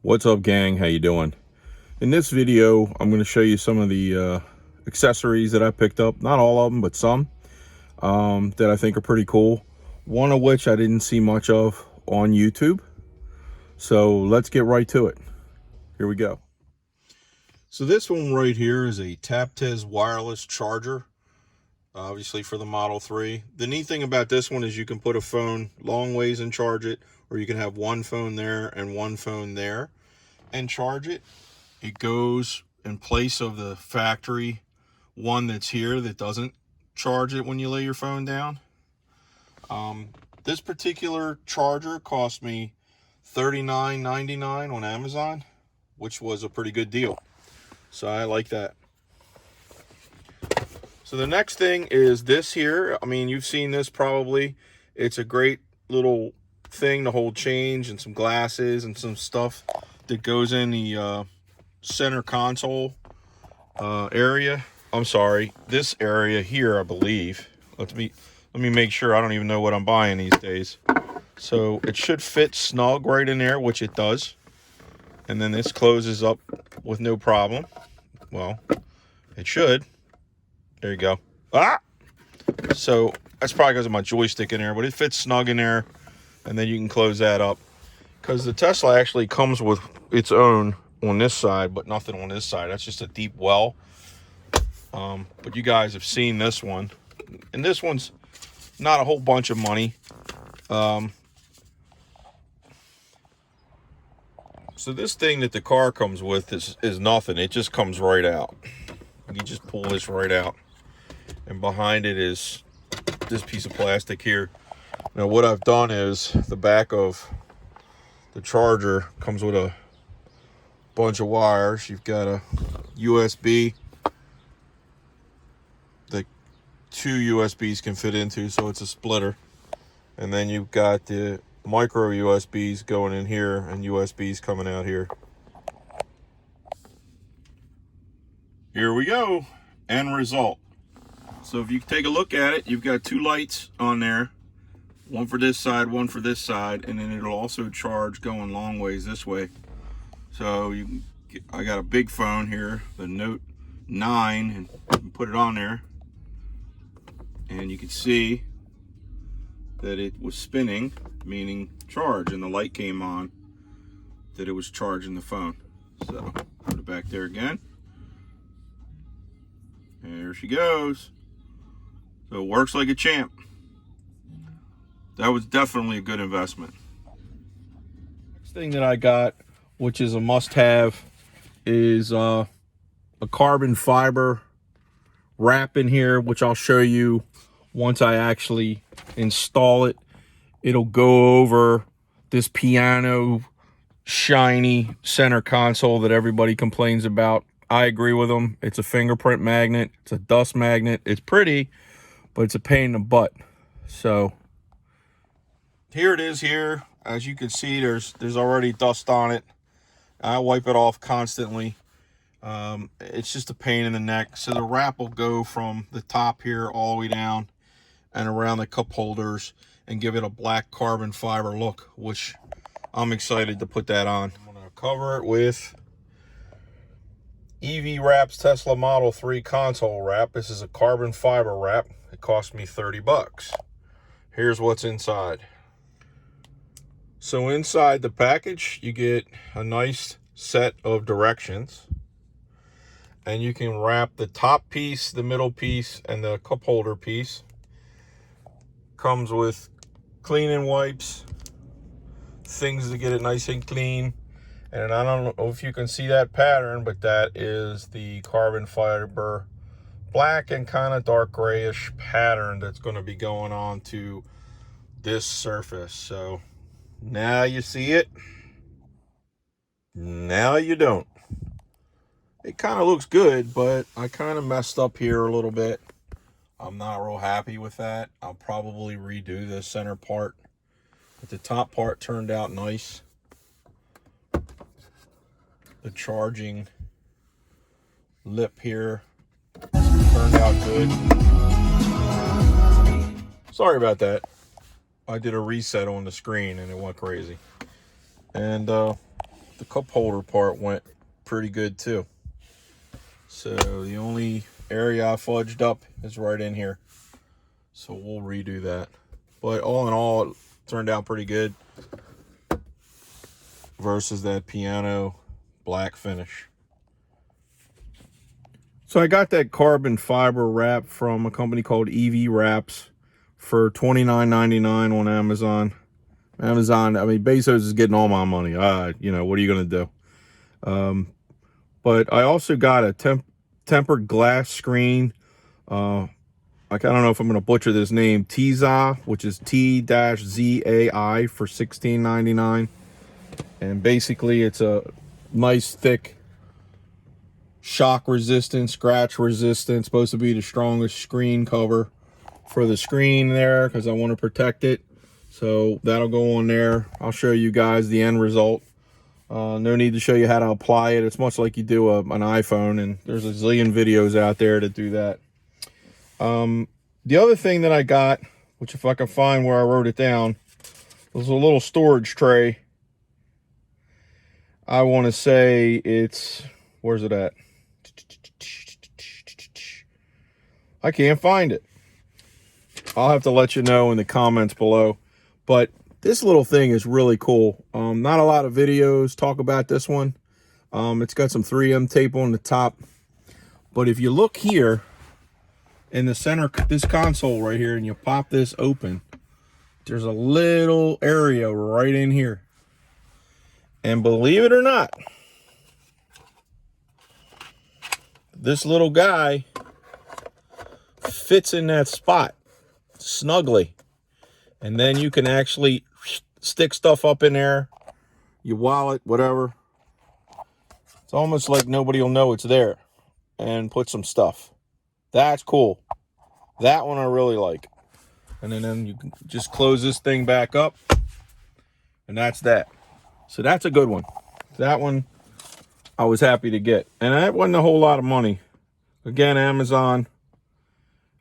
What's up, gang? How you doing? In this video, I'm going to show you some of the accessories that I picked up. Not all of them, but some that I think are pretty cool. One of which I didn't see much of on YouTube. So let's get right to it. Here we go. So this one right here is a TAPTES wireless charger, obviously for the Model 3. The neat thing about this one is you can put a phone long ways and charge it, or you can have one phone there and one phone there and charge it. It goes in place of the factory one that's here that doesn't charge it when you lay your phone down. This particular charger cost me $39.99 on Amazon, which was a pretty good deal. So I like that. So the next thing is this here. I mean, you've seen this probably. It's a great little thing to hold change and some glasses and some stuff that goes in the center console area. I'm sorry, this area here, I believe. Let me make sure. I don't even know what I'm buying these days. So it should fit snug right in there, which it does. And then this closes up with no problem. Well, it should. There you go. Ah! So that's probably because of my joystick in there, but it fits snug in there. And then you can close that up. Because the Tesla actually comes with its own on this side, but nothing on this side. That's just a deep well. But you guys have seen this one. And this one's not a whole bunch of money. So this thing that the car comes with is nothing. It just comes right out. You just pull this right out. And behind it is this piece of plastic here. Now what I've done is the back of the charger comes with a bunch of wires. You've got a USB that two USBs can fit into, so it's a splitter. And then you've got the micro USBs going in here and USBs coming out here. Here we go. End result. So if you take a look at it, you've got two lights on there. One for this side, one for this side, and then it'll also charge going long ways this way. So I got a big phone here, the Note 9, and you can put it on there. And you can see that it was spinning, meaning charge, and the light came on that it was charging the phone. So put it back there again. There she goes. So it works like a champ. That was definitely a good investment. Next thing that I got, which is a must-have, is a carbon fiber wrap in here, which I'll show you once I actually install it. It'll go over this piano shiny center console that everybody complains about. I agree with them. It's a fingerprint magnet. It's a dust magnet. It's pretty, but it's a pain in the butt. So here it is here. As you can see, there's already dust on it. I wipe it off constantly. It's just a pain in the neck. So the wrap will go from the top here all the way down and around the cup holders and give it a black carbon fiber look, which I'm excited to put that on. I'm gonna cover it with EV Wraps Tesla Model 3 console wrap. This is a carbon fiber wrap. It cost me 30 bucks. Here's what's inside. So inside the package, you get a nice set of directions. And you can wrap the top piece, the middle piece, and the cup holder piece. Comes with cleaning wipes, things to get it nice and clean. And I don't know if you can see that pattern, but that is the carbon fiber black and kind of dark grayish pattern that's going to be going on to this surface. So now you see it, now you don't. It kind of looks good, but I kind of messed up here a little bit. I'm not real happy with that. I'll probably redo the center part, but the top part turned out nice. The charging lip here turned out good. Sorry about that. I did a reset on the screen and it went crazy. And the cup holder part went pretty good too. So the only area I fudged up is right in here. So we'll redo that. But all in all, it turned out pretty good versus that piano black finish. So I got that carbon fiber wrap from a company called EV Wraps for $29.99 on Amazon. I mean, Bezos is getting all my money. You know, what are you going to do? But I also got a tempered glass screen. I don't know if I'm going to butcher this name. TZA, which is T-ZAI for $16.99. And basically it's a nice thick shock resistant, scratch resistant. Supposed to be the strongest screen cover for the screen there because I want to protect it. So that'll go on there. I'll show you guys the end result. No need to show you how to apply it. It's much like you do an iPhone, and there's a zillion videos out there to do that. The other thing that I got, which if I can find where I wrote it down, was a little storage tray. I want to say it's, where's it at? I can't find it. I'll have to let you know in the comments below. But this little thing is really cool. Not a lot of videos talk about this one. It's got some 3M tape on the top. But if you look here in the center, this console right here, and you pop this open, there's a little area right in here. And believe it or not, this little guy fits in that spot snugly. And then you can actually stick stuff up in there, your wallet, whatever. It's almost like nobody will know it's there, and put some stuff. That's cool. That one I really like. And then you can just close this thing back up, and that's that. So that's a good one. That one I was happy to get. And that wasn't a whole lot of money. Again, Amazon.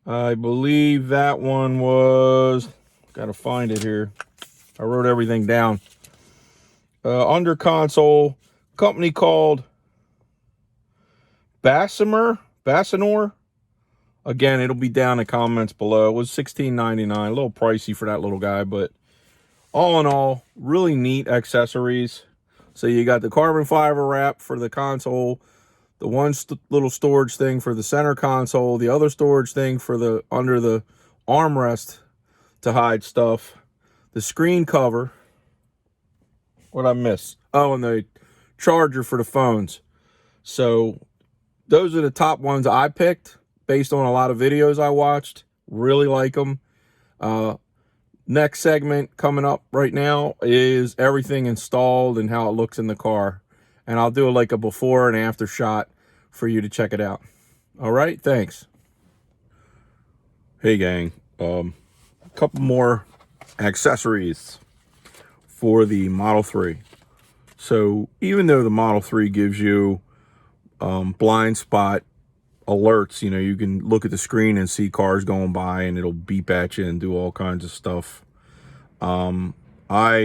I believe that one was... Got to find it here. I wrote everything down. Under console, company called BASENOR. Again, it'll be down in the comments below. It was $16.99, a little pricey for that little guy, but all in all, really neat accessories. So you got the carbon fiber wrap for the console, the one little storage thing for the center console, the other storage thing for the under the armrest to hide stuff, the screen cover. What I miss? Oh, and the charger for the phones. So those are the top ones I picked based on a lot of videos I watched. Really like them. Next segment coming up right now is everything installed and how it looks in the car. And I'll do like a before and after shot for you to check it out. All right, thanks. Hey gang, couple more accessories for the Model 3. So even though the Model 3 gives you blind spot alerts, you know, you can look at the screen and see cars going by and it'll beep at you and do all kinds of stuff. I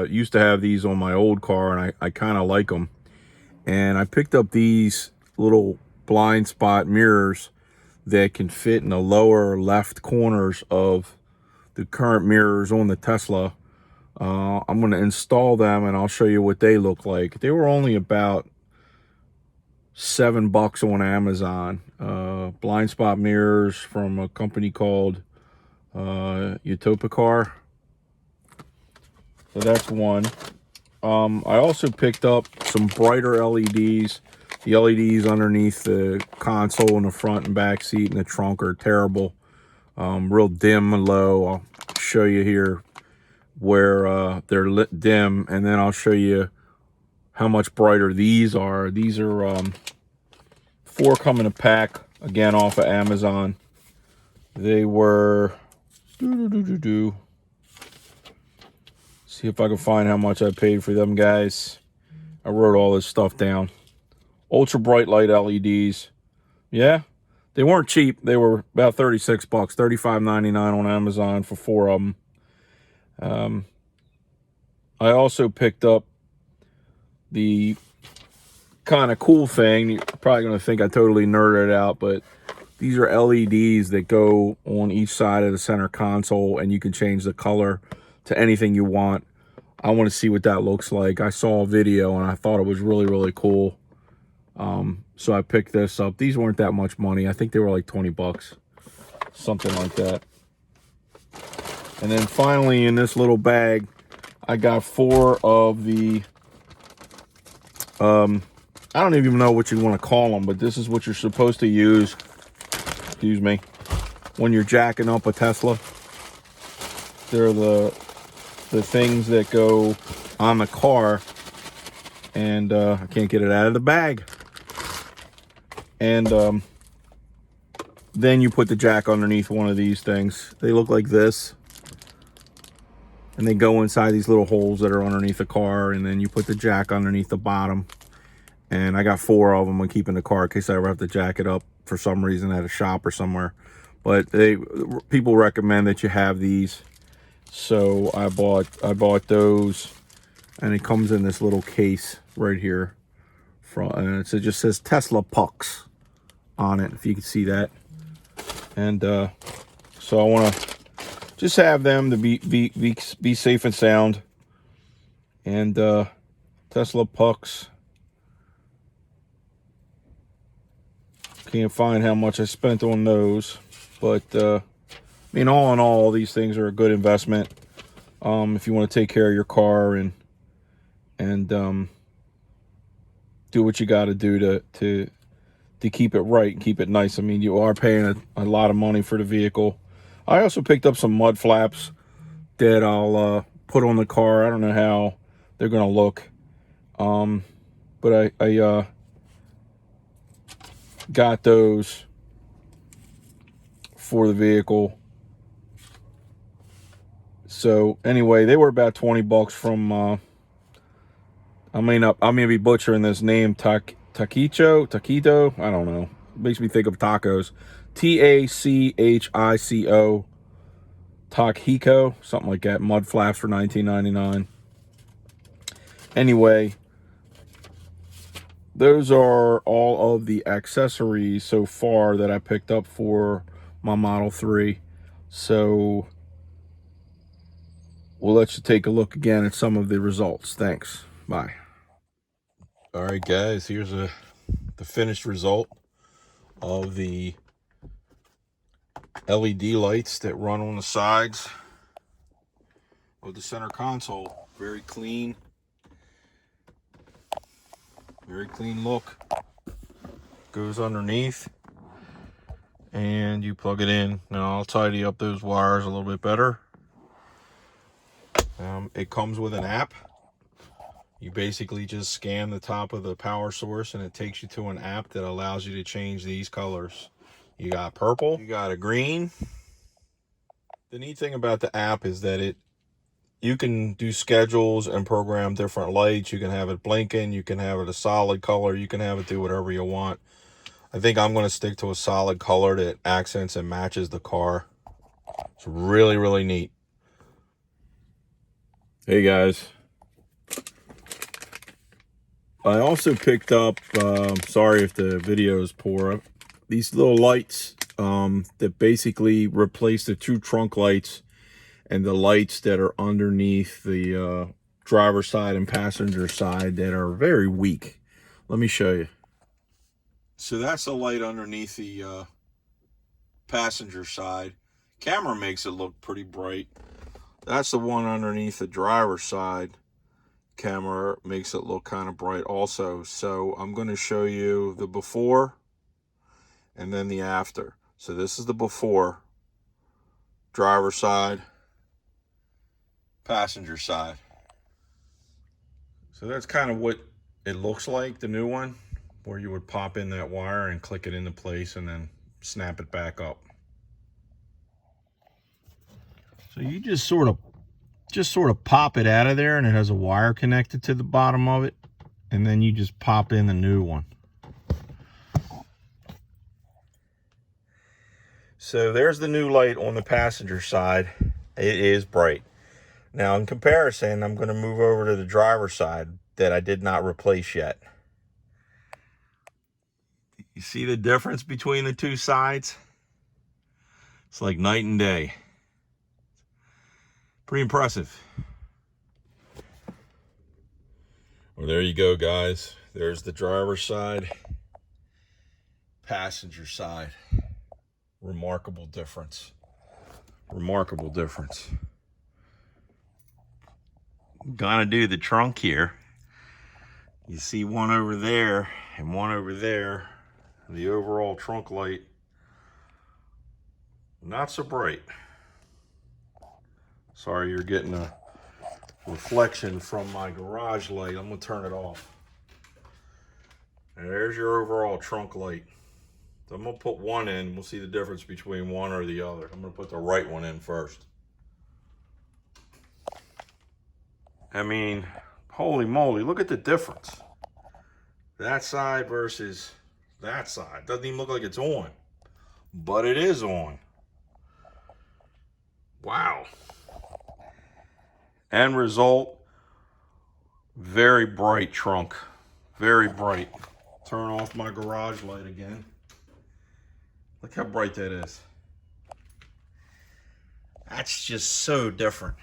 used to have these on my old car, and I kind of like them. And I picked up these little blind spot mirrors that can fit in the lower left corners of the current mirrors on the Tesla. I'm going to install them and I'll show you what they look like. They were only about $7 on Amazon. Blind spot mirrors from a company called Utopiacar. So that's one. I also picked up some brighter LEDs. The LEDs underneath the console in the front and back seat and the trunk are terrible. Real dim and low. I'll show you here where they're lit dim, and then I'll show you how much brighter these are. These are 4 come in a pack, again off of Amazon. They were see if I can find how much I paid for them, guys. I wrote all this stuff down. Ultra bright light LEDs. Yeah, they weren't cheap. They were about $36, $35.99 on Amazon for 4 of them. I also picked up the kind of cool thing, you're probably going to think I totally nerded out, but these are LEDs that go on each side of the center console, and you can change the color to anything you want. I want to see what that looks like. I saw a video and I thought it was really, really cool. So I picked this up. These weren't that much money. I think they were like 20 bucks, something like that. And then finally in this little bag, I got 4 of the, I don't even know what you want to call them, but this is what you're supposed to use, excuse me, when you're jacking up a Tesla. They're the things that go on the car, and I can't get it out of the bag. And then you put the jack underneath one of these things. They look like this, and they go inside these little holes that are underneath the car, and then you put the jack underneath the bottom. And I got 4 of them when keeping the car in case I ever have to jack it up for some reason at a shop or somewhere. But people recommend that you have these, so I bought those, and it comes in this little case right here, and it just says TESLAOPUCK on it, if you can see that. And so I want to just have them to be safe and sound. And TESLAOPUCK. Can't find how much I spent on those, but I mean, all in all, these things are a good investment if you want to take care of your car and do what you got to do to keep it right and keep it nice. I mean, you are paying a lot of money for the vehicle. I also picked up some mud flaps that I'll put on the car. I don't know how they're gonna look, but I got those for the vehicle. So anyway, they were about 20 bucks from I may be butchering this name, taquito, I don't know. It makes me think of tacos. TACHICO, Taquico, something like that. Mud flaps for $19.99. Anyway, those are all of the accessories so far that I picked up for my Model 3. So we'll let you take a look again at some of the results. Thanks. Bye. All right, guys, here's the finished result of the LED lights that run on the sides of the center console. Very clean look. Goes underneath and you plug it in. Now I'll tidy up those wires a little bit better. It comes with an app. You basically just scan the top of the power source and it takes you to an app that allows you to change these colors. You got purple, you got a green. The neat thing about the app is that you can do schedules and program different lights. You can have it blinking, you can have it a solid color, you can have it do whatever you want. I think I'm going to stick to a solid color that accents and matches the car. It's really, really neat. Hey guys. I also picked up, sorry if the video is poor, these little lights that basically replace the 2 trunk lights and the lights that are underneath the driver's side and passenger side that are very weak. Let me show you. So that's the light underneath the passenger side. Camera makes it look pretty bright. That's the one underneath the driver's side. Camera makes it look kind of bright also. So I'm going to show you the before and then the after. So this is the before, driver's side, passenger side. So that's kind of what it looks like, the new one, where you would pop in that wire and click it into place and then snap it back up. So you just sort of pop it out of there, and it has a wire connected to the bottom of it, and then you just pop in the new one. So there's the new light on the passenger side. It is bright. Now in comparison, I'm going to move over to the driver's side. that I did not replace yet. You see the difference between the two sides? It's like night and day. Pretty impressive. Well, there you go, guys. There's the driver's side, passenger side. Remarkable difference. Remarkable difference. Gonna do the trunk here. You see one over there and one over there. The overall trunk light, not so bright. Sorry, you're getting a reflection from my garage light. I'm gonna turn it off. And there's your overall trunk light. So I'm gonna put one in. We'll see the difference between one or the other. I'm gonna put the right one in first. I mean, holy moly, look at the difference. That side versus that side. Doesn't even look like it's on, but it is on. Wow. End result, very bright trunk, very bright. Turn off my garage light again. Look how bright that is. That's just so different.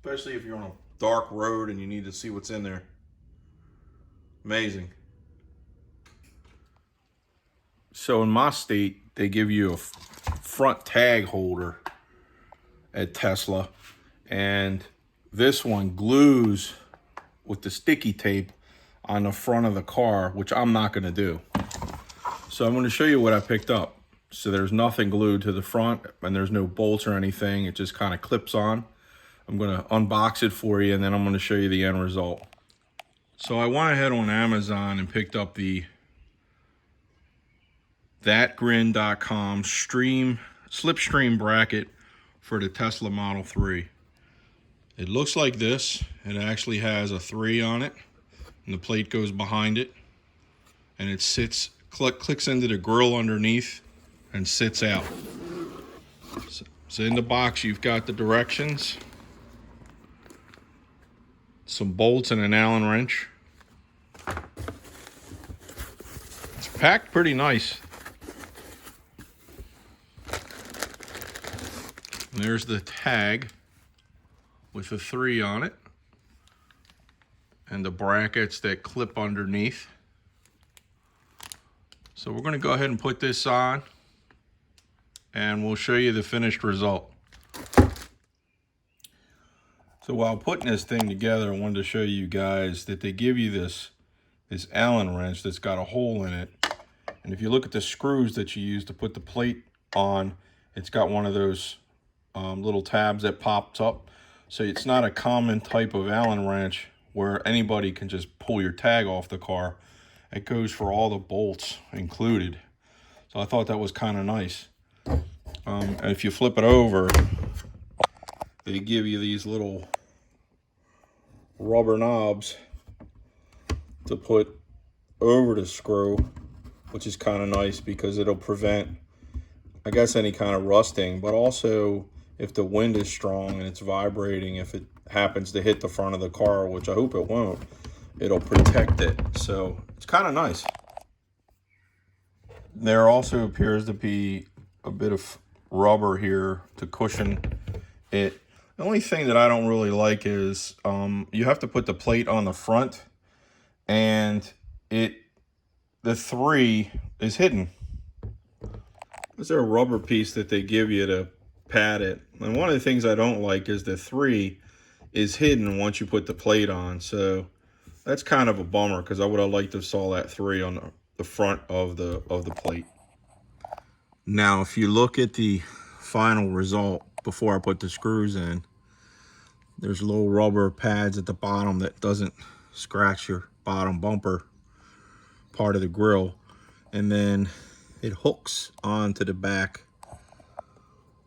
Especially if you're on a dark road and you need to see what's in there. Amazing. So in my state, they give you a front tag holder at Tesla. And this one glues with the sticky tape on the front of the car, which I'm not gonna do. So I'm gonna show you what I picked up. So there's nothing glued to the front and there's no bolts or anything. It just kind of clips on. I'm gonna unbox it for you and then I'm gonna show you the end result. So I went ahead on Amazon and picked up the thatgrin.com slipstream bracket for the Tesla Model 3. It looks like this. It actually has a 3 on it, and the plate goes behind it, and it sits, clicks into the grill underneath, and sits out. So in the box, you've got the directions, some bolts, and an Allen wrench. It's packed pretty nice. And there's the tag with a 3 on it and the brackets that clip underneath. So we're going to go ahead and put this on and we'll show you the finished result. So while putting this thing together, I wanted to show you guys that they give you this Allen wrench that's got a hole in it. And if you look at the screws that you use to put the plate on, it's got one of those little tabs that pops up. So it's not a common type of Allen wrench where anybody can just pull your tag off the car. It goes for all the bolts included. So I thought that was kind of nice. And if you flip it over, they give you these little rubber knobs to put over the screw, which is kind of nice because it'll prevent, I guess, any kind of rusting, but also if the wind is strong and it's vibrating, if it happens to hit the front of the car, which I hope it won't, it'll protect it. So it's kind of nice. There also appears to be a bit of rubber here to cushion it. The only thing that I don't really like is you have to put the plate on the front, and the 3 is hidden. Is there a rubber piece that they give you to pad it? And one of the things I don't like is the 3 is hidden once you put the plate on. So that's kind of a bummer because I would have liked to have saw that 3 on the front of the plate. Now, if you look at the final result before I put the screws in, there's little rubber pads at the bottom that doesn't scratch your bottom bumper part of the grill, and then it hooks onto the back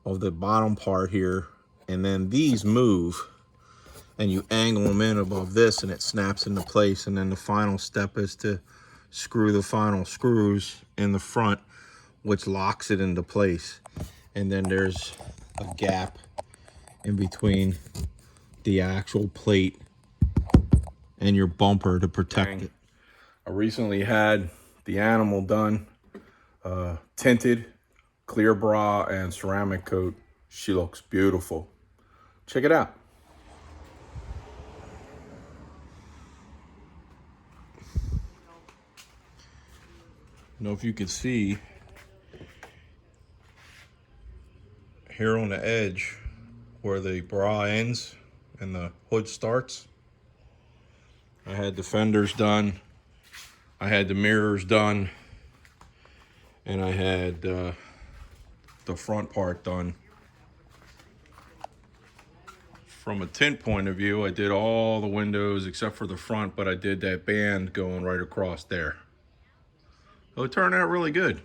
of the bottom part here, and then these move and you angle them in above this and it snaps into place. And then the final step is to screw the final screws in the front, which locks it into place. And then there's a gap in between the actual plate and your bumper to protect it. I recently had the animal done, tinted, clear bra and ceramic coat. She looks beautiful. Check it out. I don't know if you can see here on the edge where the bra ends and the hood starts. I had the fenders done, I had the mirrors done, and I had the front part done. From a tint point of view, I did all the windows except for the front, but I did that band going right across there. So it turned out really good.